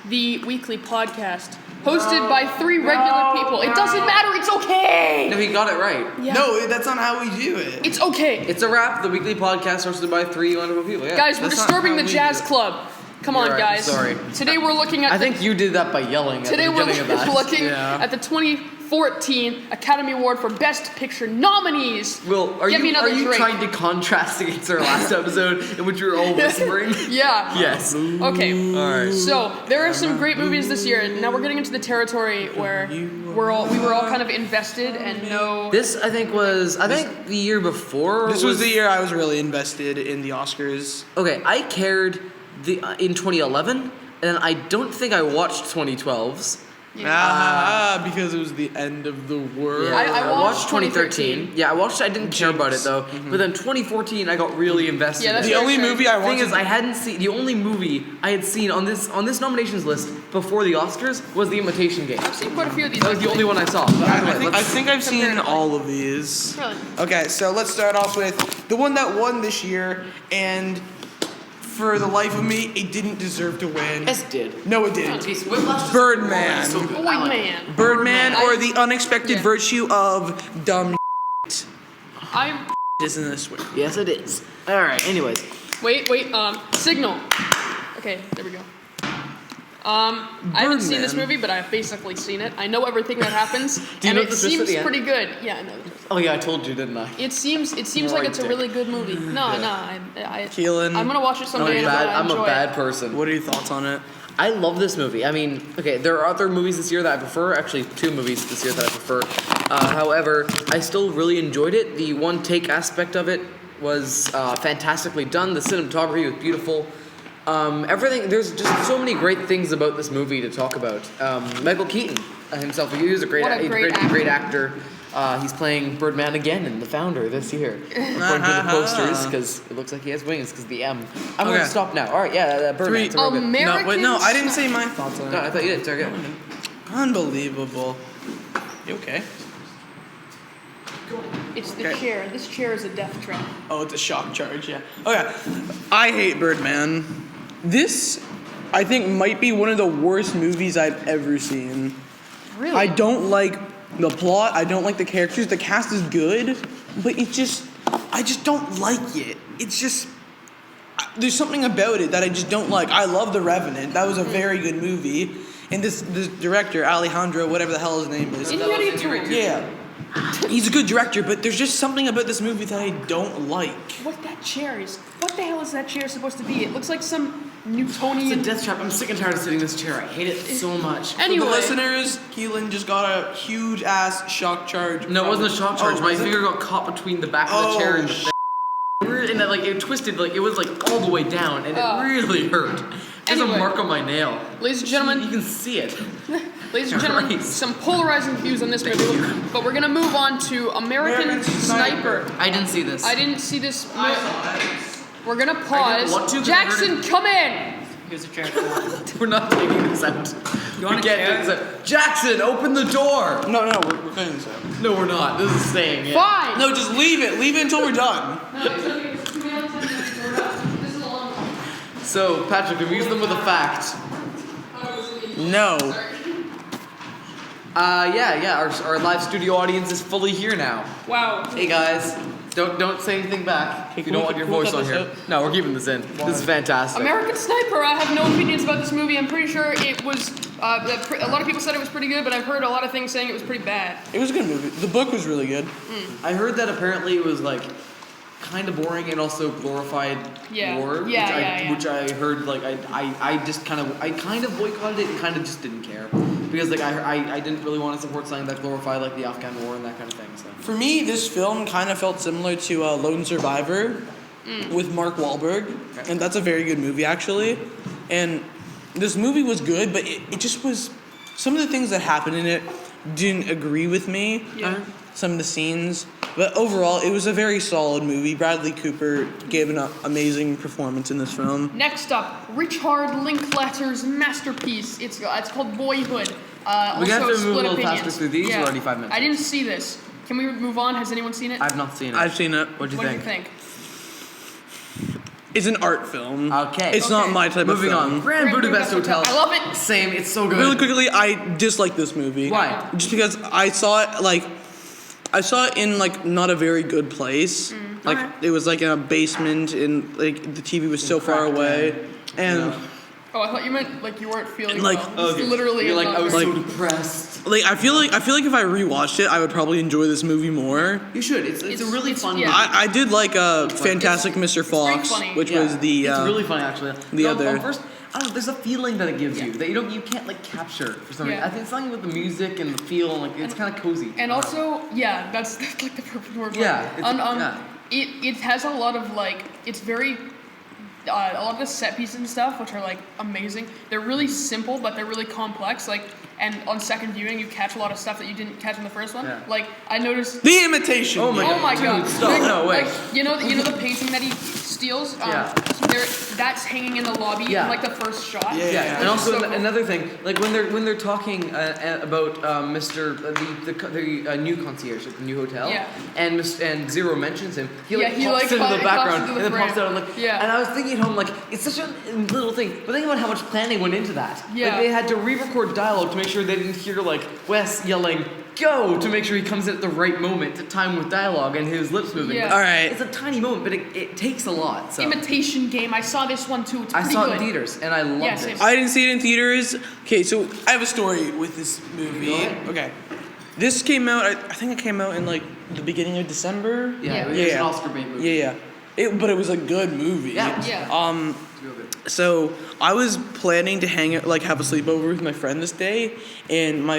the weekly podcast hosted by three regular people. It doesn't matter, it's okay! No, he got it right. Yeah. No, that's not how we do it. It's okay. It's a wrap, the weekly podcast hosted by three wonderful people. Yeah. Guys, we're That's not disturbing how the we jazz do it. club. Come on, You're right, guys. sorry. Today we're looking at I think you did that by yelling Today at the we're beginning of that. looking Yeah. at the 2014 Academy Award for Best Picture nominees. Will, are Get me you another drink. trying to contrast against our last episode in which we were all whispering? Yeah. Yes. Okay. Alright. So there are some great movies this year. Now we're getting into the territory where we were all kind of invested and know. This, I think the year before. This was the year I was really invested in the Oscars. Okay, I cared in 2011, and I don't think I watched 2012's. Because it was the end of the world. Yeah, I watched 2013. Yeah, I didn't care about it though. But then 2014, I got really invested. Yeah, that's The only movie I The thing watched. is, I hadn't seen the only movie I had seen on this nominations list before the Oscars was The Imitation Game. I've seen quite a few of these. That was the only one I saw. I think I've seen Comparatively. all of these. Really? Okay, so let's start off with the one that won this year, and for the life of me, it didn't deserve to win. Yes, it did. No, it didn't. Whiplash is Birdman. so good. Boy, I like it. man. Birdman, or the unexpected Yeah. virtue of dumb I'm. isn't this swear. Yes, it is. All right. Anyways, Wait. Signal. Okay, there we go. I haven't seen this Birdman. movie, but I've basically seen it. I know everything that happens, Do you and know it the twist at seems the end? pretty good. Yeah, I know. the twist. oh yeah, I told you, didn't I? It seems like it's a really good movie. No, Kielan, I'm gonna watch it someday. and I I'm enjoy a bad it. person. what are your thoughts on it? I love this movie. I mean, okay, there are other movies this year that I prefer. Actually, two movies this year that I prefer. However, I still really enjoyed it. The one take aspect of it was fantastically done. The cinematography was beautiful. Everything. There's just so many great things about this movie to talk about. Michael Keaton himself, he was a great, What a great actor. He's playing Birdman again in The Founder this year, according to the posters, because it looks like he has wings because the M. I'm going to stop now. All right, yeah, Birdman. It's a real good. American. No, I didn't say my thoughts on No, it. I thought you did. Sorry, go. Unbelievable. You okay? It's the Okay. chair. This chair is a death trap. Oh, it's a shock charge, yeah. Okay, I hate Birdman. This, I think, might be one of the worst movies I've ever seen. Really? I don't like the plot. I don't like the characters. The cast is good, but I just don't like it. It's just, there's something about it that I just don't like. I love The Revenant. That was a very good movie. And this director, Alejandro, whatever the hell his name is. Inarritu. Yeah. He's a good director, but there's just something about this movie that I don't like. What that chair is? What the hell is that chair supposed to be? It looks like some It's a Newtonian. death trap. I'm sick and tired of sitting in this chair. I hate it so much. Anyway, For the listeners, Kielan just got a huge ass shock charge. No, it wasn't a shock charge. Oh, My was it? finger got caught between the back of the Oh, chair and the thing. And that, like, it twisted, like, it was, like, all the way down, and it really hurt. There's Anyway. a mark on my nail. ladies and You gentlemen, can see it. ladies and gentlemen, Christ. some polarizing views on this movie. But we're gonna move on to American Sniper. I didn't see this. I didn't see this. We're gonna pause. want to, 'cause I Jackson, come in. Here's a chair. We're not taking this out. You want We a can't chair? take this out. Jackson, open the door! No, we're cutting this out. No, we're not. This is staying in. Fine. No, just leave it. Leave it until we're done. No, it's gonna be 2 minutes and we're done. This is a long one. So, Patrick, amuse them with a fact. No. Our live studio audience is fully here now. Wow. Hey guys, don't say anything back if you don't want your can we voice cut on this here. out? No, we're keeping this in. This is fantastic. American Sniper. I have no opinions about this movie. I'm pretty sure it was. A lot of people said it was pretty good, but I've heard a lot of things saying it was pretty bad. It was a good movie. The book was really good. I heard that apparently it was like kind of boring and also glorified Yeah. war, Yeah. which I heard like I just kind of boycotted it and kind of just didn't care because like I didn't really want to support something that glorified like the Afghan war and that kind of thing. So For me, this film kind of felt similar to Lone Survivor with Mark Wahlberg, and that's a very good movie actually. And this movie was good, but it just was, some of the things that happened in it didn't agree with me. Yeah. Some of the scenes, but overall, it was a very solid movie. Bradley Cooper gave an amazing performance in this film. Next up, Richard Linklater's masterpiece. It's called Boyhood. We have to split move a little opinions. faster through these. We're already 5 minutes. I didn't see this. Can we move on? Has anyone seen it? I've not seen it. I've seen it. What'd you What do think? you think? It's an art film. Okay. It's not Okay. my type Moving of on. film. Grand Budapest Hotel. I love it. Same. It's so good. Really quickly, I dislike this movie. Why? Just because I saw it in like not a very good place. Like it was like in a basement, and like the TV was so far cracked away, and. Yeah. Oh, I thought you meant like you weren't feeling Like- well. It's literally. You're like, not I was very- so depressed. Like I feel like if I rewatched it, I would probably enjoy this movie more. You should. It's a really fun yeah. movie. I did like Fantastic Mr. very Fox, funny. which was the it's really funny actually. the No, other- First, I don't know, there's a feeling that it gives you that you can't like capture for some reason. Yeah. I think it's something with the music and the feel, and like it's kind of cozy. And also, yeah, that's like the perfect word. for Yeah, it. it's- yeah. It has a lot of like it's very. A lot of the set pieces and stuff, which are like amazing. They're really simple, but they're really complex. Like, and on second viewing, you catch a lot of stuff that you didn't catch in the first one. Yeah. Like, I noticed. The Imitation. Oh my Oh my Dude, god! stop. Like, No, wait. like, you know the painting that he steals. Yeah. That's hanging in the lobby. Yeah. In, like the first shot. Yeah, Yeah, yeah. and also So cool. another thing, like when they're talking about Mr. The new concierge at the new hotel, Yeah. and Zero mentions him. He Yeah, like he, pops like, into pops the background into the and then pops frame. out like. Yeah. And I was thinking at home like it's such a little thing, but think about how much planning went into that. Yeah. Like they had to re-record dialogue to make sure they didn't hear like Wes yelling "Go" to make sure he comes in at the right moment to time with dialogue and his lips moving. Yeah. Like, All right. It's a tiny moment, but it takes a lot. So Imitation Game. I saw this one too. It's I pretty saw good. it in theaters and I loved Yeah, it. same. I didn't see it in theaters. Okay, so I have a story with this movie. Go ahead. Okay, this came out. I think it came out in like the beginning of December. Yeah, it was Yeah. an Oscar bait movie. Yeah. But it was a good movie. Yeah. Yeah. It's real good. So I was planning to have a sleepover with my friend this day, and my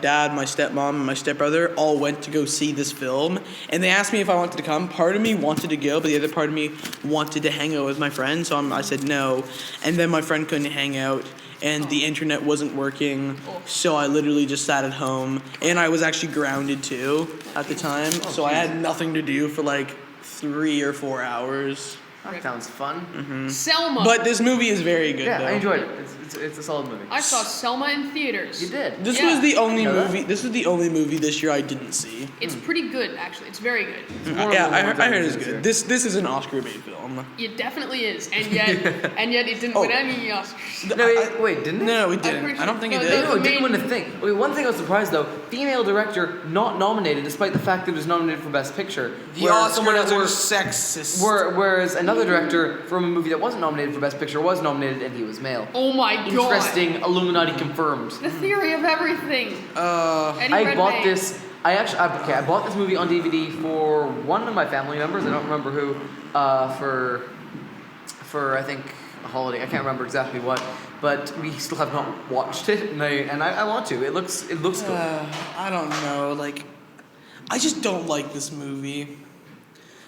dad, my stepmom, and my stepbrother all went to go see this film, and they asked me if I wanted to come. Part of me wanted to go, but the other part of me wanted to hang out with my friend, so I said no, and then my friend couldn't hang out. And the internet wasn't working, so I literally just sat at home, and I was actually grounded too at the time, so I had nothing to do for like 3 or 4 hours. That sounds fun. Selma. But this movie is very good. Yeah, though. I enjoyed it. It's a solid movie. I saw Selma in theaters. You did. This Yeah. was the only Know that? movie. This was the only movie this year I didn't see. It's pretty good, actually. It's very good. One of Yeah, the I ones heard didn't it's see good. this This is an Oscar bait film. It definitely is, and yet it didn't Oh. win any Oscars. year. No, wait, didn't it? No, it pretty didn't. sure- I don't think no, it the- did. No, it the didn't main- win a thing. Okay, one thing I was surprised though, female director not nominated despite the fact that it was nominated for Best Picture. Whereas sexist. Whereas another director from a movie that wasn't nominated for Best Picture was nominated and he was male. Oh my god. Interesting, Illuminati confirmed. The theory of everything. Eddie I bought Redmayne. this. I bought this movie on DVD for one of my family members. I don't remember who. For I think a holiday. I can't remember exactly what. But we still have not watched it, and I want to. It looks good. I don't know. Like, I just don't like this movie.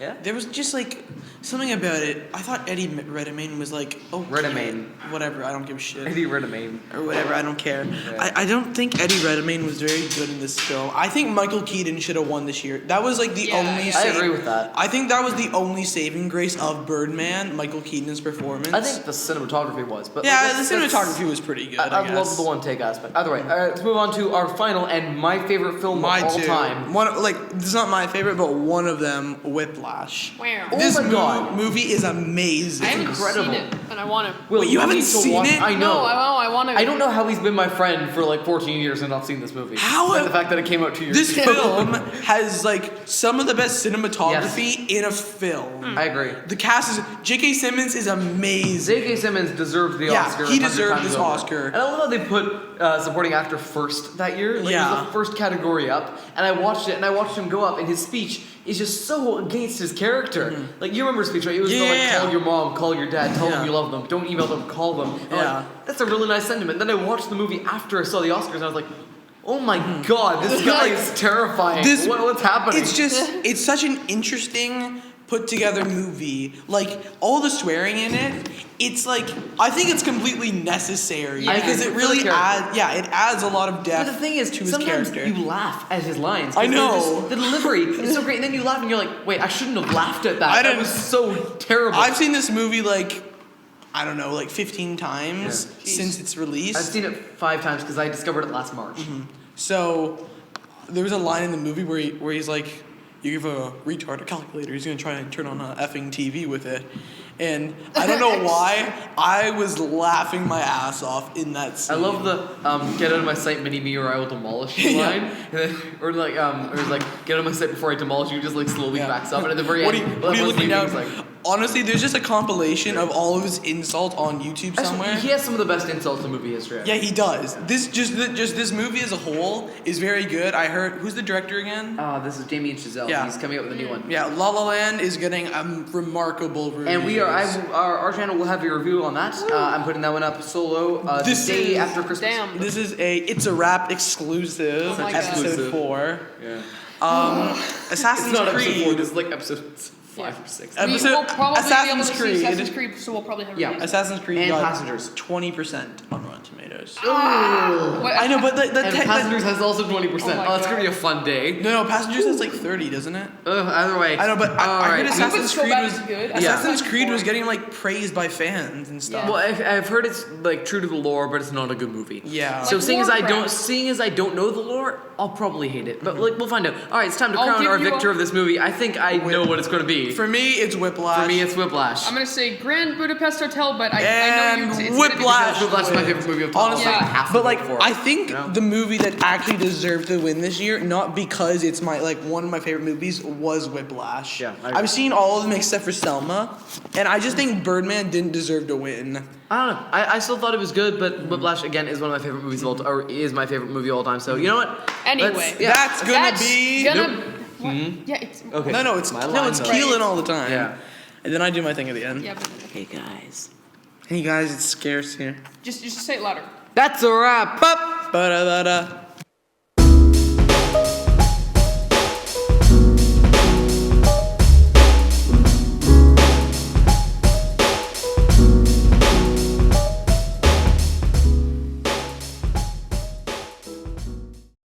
Yeah. There was just like something about it. I thought Eddie Redmayne was like, oh, Redmayne. whatever. I don't give a shit. Eddie Redmayne. Or whatever, I don't care. Yeah. I don't think Eddie Redmayne was very good in this film. I think Michael Keaton should have won this year. That was like the Yeah, only. yeah. I agree with that. I think that was the only saving grace of Birdman, Michael Keaton's performance. I think the cinematography was, but Yeah, like, the cinematography was pretty good. I I guess. love the one take aspect. Either way, let's move on to our final and my favorite film My of all two. time. One like this is not my favorite, but one of them, Whiplash. Wow. Oh This my God. movie is amazing. I haven't incredible. seen it, and I want to. Will, Wait, you haven't need to seen watch- it? I know. No, I want to. I don't know how he's been my friend for like 14 years and not seen this movie. How- And the fact that it came out 2 years This ago. film has like some of the best cinematography in a film. I agree. The cast is J.K. Simmons is amazing. J.K. Simmons deserved the Yeah, Oscar. he 100 deserved times this over. Oscar. And I love how they put supporting actor first that year. Like, it Yeah. was the first category up. And I watched it, and I watched him go up, and his speech is just so against his character. Like, you remember his speech, right? It was the, like, Yeah. call your mom, call your dad, tell Yeah. them you love them, don't email them, call them. And I'm Yeah. like, that's a really nice sentiment. Then I watched the movie after I saw the Oscars, and I was like, oh my god, this guy is terrifying. What's happening? It's just, it's such an interesting put together movie. Like, all the swearing in it, it's like, I think it's completely necessary. Yeah. Because it For the really character. it adds a lot of depth But the thing is, to his sometimes character. you laugh at his lines. 'cause I they're know. just- the delivery is so great, and then you laugh and you're like, wait, I shouldn't have laughed at that. I That didn't- was so terrible. I've seen this movie like, I don't know, like 15 times Yeah. since its release. I've seen it 5 times because I discovered it last March. So there was a line in the movie where he's like, you give a retard a calculator, he's gonna try and turn on a effing TV with it. And I don't know why, I was laughing my ass off in that scene. I love the get out of my sight, mini me, or I will demolish you Yeah. line. And then, or it's like get out of my sight before I demolish you. Just like slowly backs up, and at the very What end, are you looking down? Like, Honestly, there's just a compilation of all of his insults on YouTube somewhere. he has some of the best insults in movie history. Yeah, he does. This this movie as a whole is very good. I heard, who's the director again? This is Damien Chazelle. Yeah. He's coming up with a new one. Yeah, La La Land is getting remarkable reviews. And our channel will have a review on that. I'm putting that one up solo This the day is- after Christmas. Damn. This is It's a Wrap exclusive, Oh my God. episode Exclusive. 4. Yeah. Assassin's It's not episode 4. Creed. This is like episode 5 or 6. Episode- We will probably Assassin's be able to Creed. see Assassin's Creed, so we'll probably have Yeah. reviews. Assassin's Creed And got Passengers. 20% on Rotten Tomatoes. What- I know, but And Passengers has also 20%. Oh my Oh, it's gonna be a God. fun day. No, Passengers has like 30, doesn't it? Either way. I know, but I heard Alright. Assassin's so Creed bad was it's good. Assassin's Yeah. Creed was getting like praised by fans and stuff. Yeah. Well, I've heard it's like true to the lore, but it's not a good movie. Yeah. So Like seeing as I Warcraft. don't know the lore, I'll probably hate it. But like we'll find out. All right, it's time to I'll crown give our you victor a- of this movie. I think I know what it's going to be. For me, it's Whiplash. For me, it's Whiplash. I'm gonna say Grand Budapest Hotel, but I know And you. It's gonna be Whiplash. Whiplash is my favorite movie of all time. Honestly, Yeah. I have to but vote like for it. I think You know? the movie that actually deserved to win this year, not because it's my like one of my favorite movies, was Whiplash. Yeah, I agree. I've seen all of them except for Selma, and I just think Birdman didn't deserve to win. I don't know. I still thought it was good, but Whiplash again is one of my favorite movies of all time, or is my favorite movie of all time. So you know what? Anyway. Let's- yeah. That's gonna be What? Yeah, it's. Okay. no, it's My line, it's though. Kielan all the time. Yeah. And then I do my thing at the end. Yeah, but Hey guys. Hey guys, it's scarce here. just say it louder. That's a wrap. Up. Ba-da-da-da.